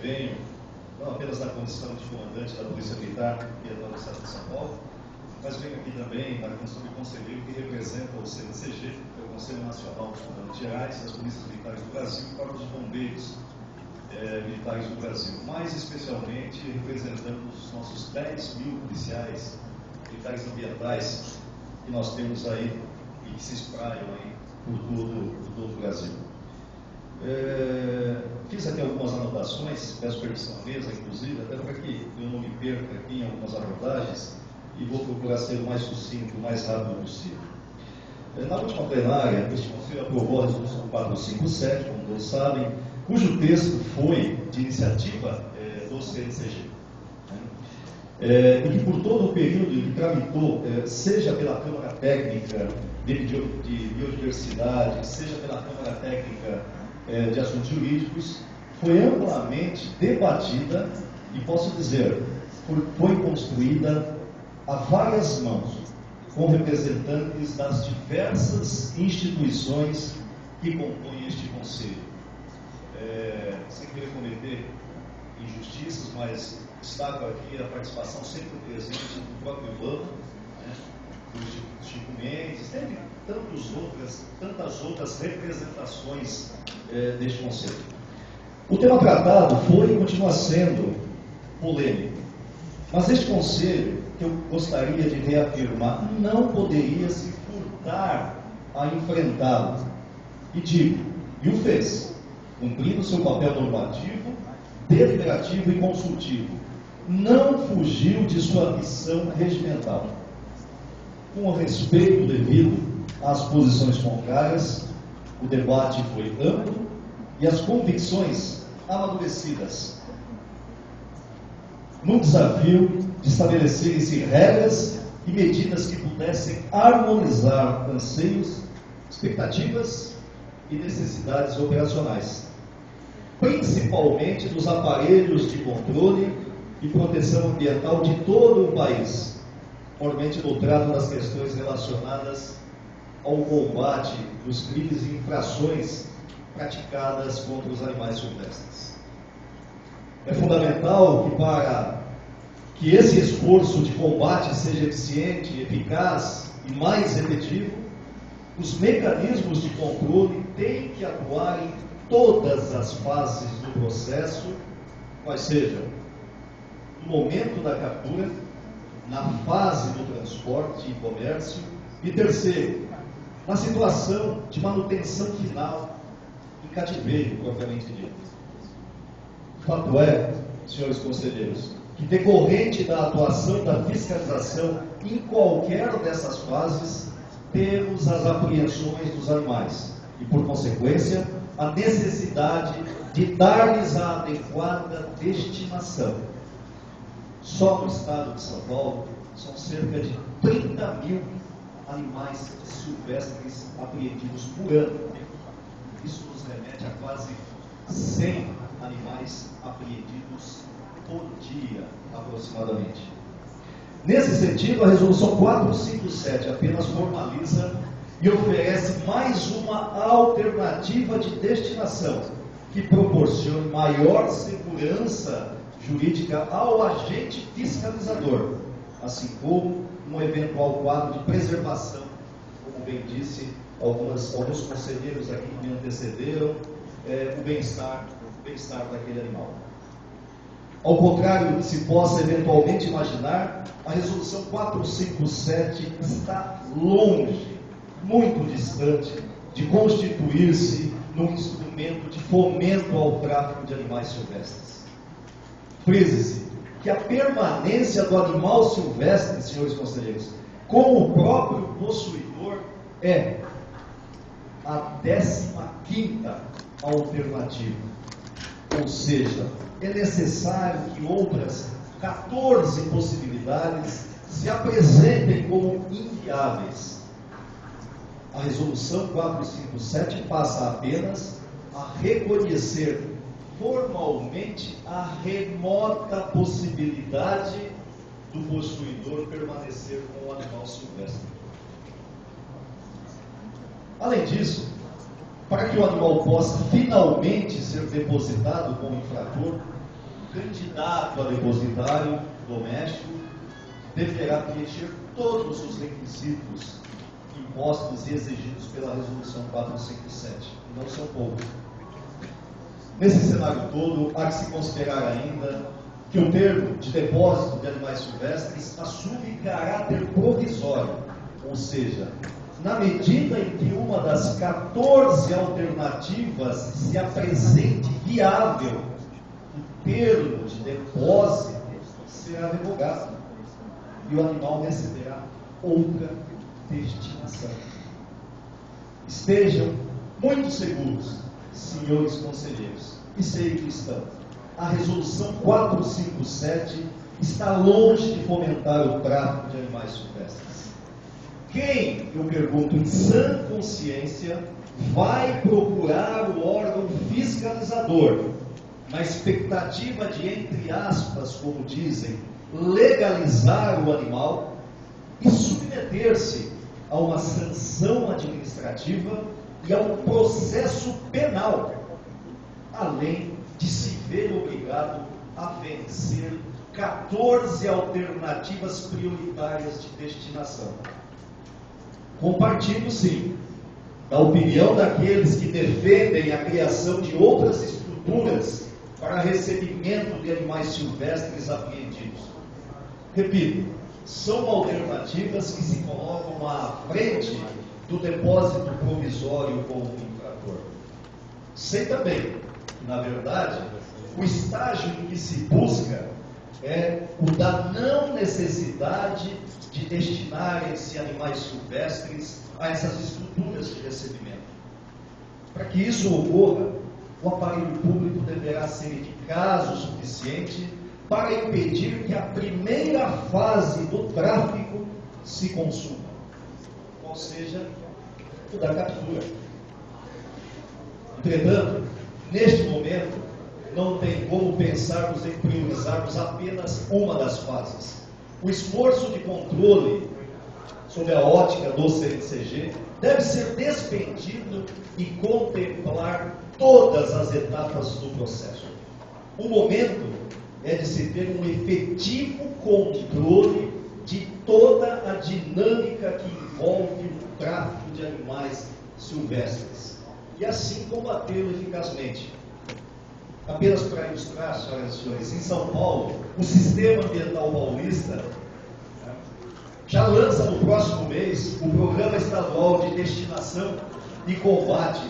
venho não apenas na condição de comandante da Polícia Militar e do Estado de São Paulo, mas venho aqui também na condição de conselheiro que representa o CNCG, que é o Conselho Nacional dos Comandantes Gerais das Polícias Militares do Brasil e Corpo de Bombeiros Militares do Brasil, mais especialmente representando os nossos 10 mil policiais militares ambientais que nós temos aí e que se espraiam aí por todo o Brasil. Fiz aqui algumas anotações, peço permissão à mesa, inclusive, até para que eu não me perca aqui em algumas abordagens, e vou procurar ser o mais sucinto, o mais rápido possível. Na última plenária, este Conselho aprovou a Resolução 457, como todos sabem, cujo texto foi de iniciativa do CNCG. E que por todo o período que tramitou, seja pela Câmara Técnica de Biodiversidade, seja pela Câmara Técnica de Assuntos Jurídicos, foi amplamente debatida e posso dizer, foi construída a várias mãos, com representantes das diversas instituições que compõem este Conselho. Sem querer cometer injustiças, mas destaco aqui a participação sempre presente do próprio Ibama, do Chico Mendes, teve tantas outras representações deste Conselho. O tema tratado foi e continua sendo polêmico, mas este Conselho, que eu gostaria de reafirmar, não poderia se furtar a enfrentá-lo. E digo, e o fez, cumprindo seu papel normativo, deliberativo e consultivo. Não fugiu de sua missão regimental. Com o respeito devido às posições contrárias, o debate foi amplo e as convicções amadurecidas. No desafio de estabelecerem-se regras e medidas que pudessem harmonizar anseios, expectativas e necessidades operacionais, principalmente dos aparelhos de controle e proteção ambiental de todo o país, fortemente no trato das questões relacionadas ao combate dos crimes e infrações praticadas contra os animais silvestres. É fundamental que, para que esse esforço de combate seja eficiente, eficaz e mais efetivo, os mecanismos de controle têm que atuar em todas as fases do processo, quais sejam no momento da captura, na fase do transporte e comércio, e terceiro, na situação de manutenção final em cativeiro, propriamente dito. Fato é, senhores conselheiros, que decorrente da atuação da fiscalização em qualquer dessas fases, temos as apreensões dos animais e, por consequência, a necessidade de dar-lhes a adequada destinação. Só no estado de São Paulo são cerca de 30 mil animais silvestres apreendidos por ano. Isso nos remete a quase 100 animais apreendidos por dia, aproximadamente. Nesse sentido, a Resolução 457 apenas formaliza e oferece mais uma alternativa de destinação que proporcione maior segurança jurídica ao agente fiscalizador, assim como um eventual quadro de preservação, como bem disse alguns conselheiros aqui que me antecederam, o bem-estar daquele animal. Ao contrário do que se possa eventualmente imaginar, a Resolução 457 está longe, muito distante, de constituir-se num instrumento de fomento ao tráfico de animais silvestres. Frise-se que a permanência do animal silvestre, senhores conselheiros, com o próprio possuidor é a 15ª alternativa. Ou seja, é necessário que outras 14 possibilidades se apresentem como inviáveis. A Resolução 457 passa apenas a reconhecer formalmente a remota possibilidade do possuidor permanecer com o animal silvestre. Além disso, para que o animal possa finalmente ser depositado como infrator, o candidato a depositário doméstico deverá preencher todos os requisitos impostos e exigidos pela Resolução 457, e não são poucos. Nesse cenário todo, há que se considerar ainda que o termo de depósito de animais silvestres assume caráter provisório, ou seja, na medida em que uma das 14 alternativas se apresente viável, o termo de depósito será revogado e o animal receberá outra destinação. Estejam muito seguros, senhores conselheiros, e sei que estão. A Resolução 457 está longe de fomentar o tráfico de animais silvestres. Quem, eu pergunto, em sã consciência, vai procurar o órgão fiscalizador, na expectativa de, entre aspas, como dizem, legalizar o animal e submeter-se a uma sanção administrativa e a um processo penal, além de se ver obrigado a vencer 14 alternativas prioritárias de destinação? Compartilho, sim, da opinião daqueles que defendem a criação de outras estruturas para recebimento de animais silvestres apreendidos. Repito, são alternativas que se colocam à frente do depósito provisório com o infrator. Sei também que, na verdade, o estágio em que se busca é o da não necessidade de destinarem-se animais silvestres a essas estruturas de recebimento. Para que isso ocorra, o aparelho público deverá ser eficaz o suficiente para impedir que a primeira fase do tráfico se consuma, ou seja, o da captura. Entretanto, neste momento, não tem como pensarmos em priorizarmos apenas uma das fases. O esforço de controle, sob a ótica do CNCG, deve ser despendido e contemplar todas as etapas do processo. O momento é de se ter um efetivo controle de toda a dinâmica que envolve o tráfico de animais silvestres e assim combatê-lo eficazmente. Apenas para ilustrar, senhoras e senhores, em São Paulo, o Sistema Ambiental Paulista já lança no próximo mês o Programa Estadual de Destinação e Combate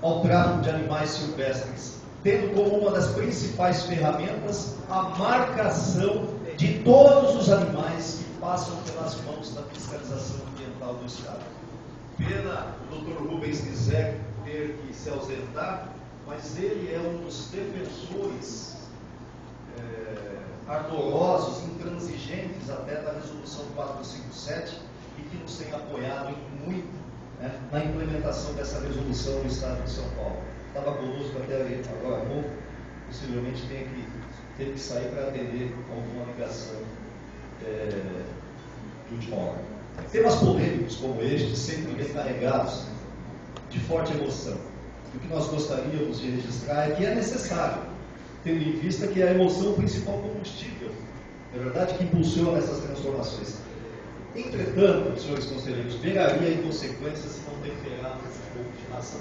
ao Tráfico de Animais Silvestres, tendo como uma das principais ferramentas a marcação de todos os animais que passam pelas mãos da fiscalização ambiental do Estado. Pena o Dr. Rubens Rizek ter que se ausentar, mas ele é um dos defensores ardorosos, intransigentes até da Resolução 457 e que nos tem apoiado em muito na implementação dessa resolução no Estado de São Paulo. Estava conosco até agora há pouco, possivelmente teve que sair para atender alguma ligação de última hora. Temas polêmicos como este sempre vêm carregados de forte emoção. O que nós gostaríamos de registrar é que é necessário, tendo em vista que é a emoção é o principal combustível, é verdade, que impulsiona essas transformações. Entretanto, senhores conselheiros, pegaria em consequência se não temperarmos um pouco de nação.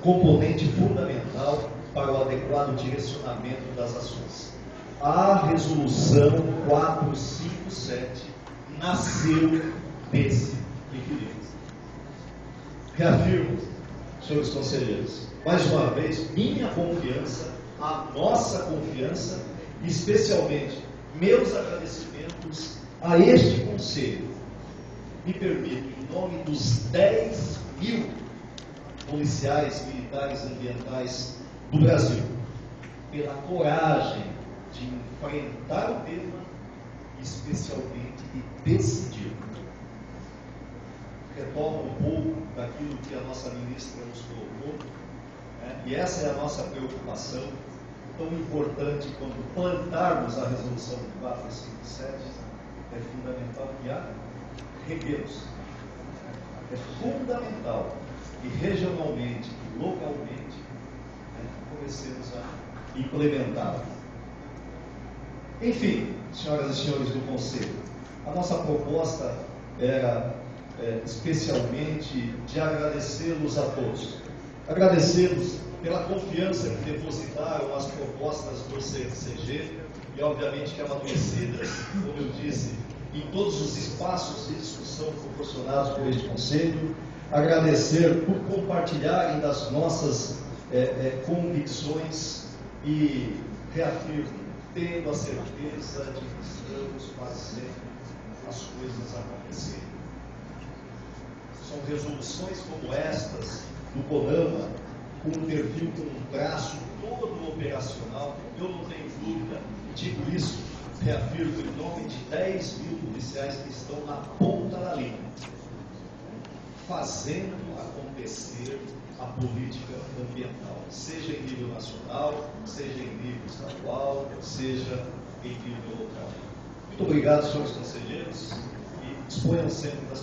Componente fundamental para o adequado direcionamento das ações. A Resolução 457 nasceu desse equilíbrio. Reafirmo, senhores conselheiros, mais uma vez, minha confiança, a nossa confiança, e especialmente meus agradecimentos a este Conselho. Me permito, em nome dos 10.000 policiais militares ambientais do Brasil, pela coragem de enfrentar o tema, especialmente de decidir. Retomo um pouco daquilo que a nossa ministra nos colocou, e essa é a nossa preocupação, tão importante quando plantarmos a Resolução 457, é fundamental que há regueiros. É fundamental que regionalmente e localmente comecemos a implementado. Enfim, senhoras e senhores do Conselho, a nossa proposta era especialmente de agradecê-los a todos. Agradecê-los pela confiança que depositaram as propostas do CCG e, obviamente, que amadurecidas, como eu disse, em todos os espaços de discussão proporcionados por este Conselho. Agradecer por compartilharem das nossas convicções e reafirmo, tendo a certeza de que estamos fazendo as coisas acontecerem. São resoluções como estas do CONAMA, com um perfil, com um traço todo operacional. Eu não tenho dúvida, digo isso, reafirmo em nome de 10 mil policiais que estão na ponta da linha, fazendo acontecer a política ambiental, seja em nível nacional, seja em nível estadual, seja em nível local. Muito obrigado, senhores conselheiros, e disponham sempre das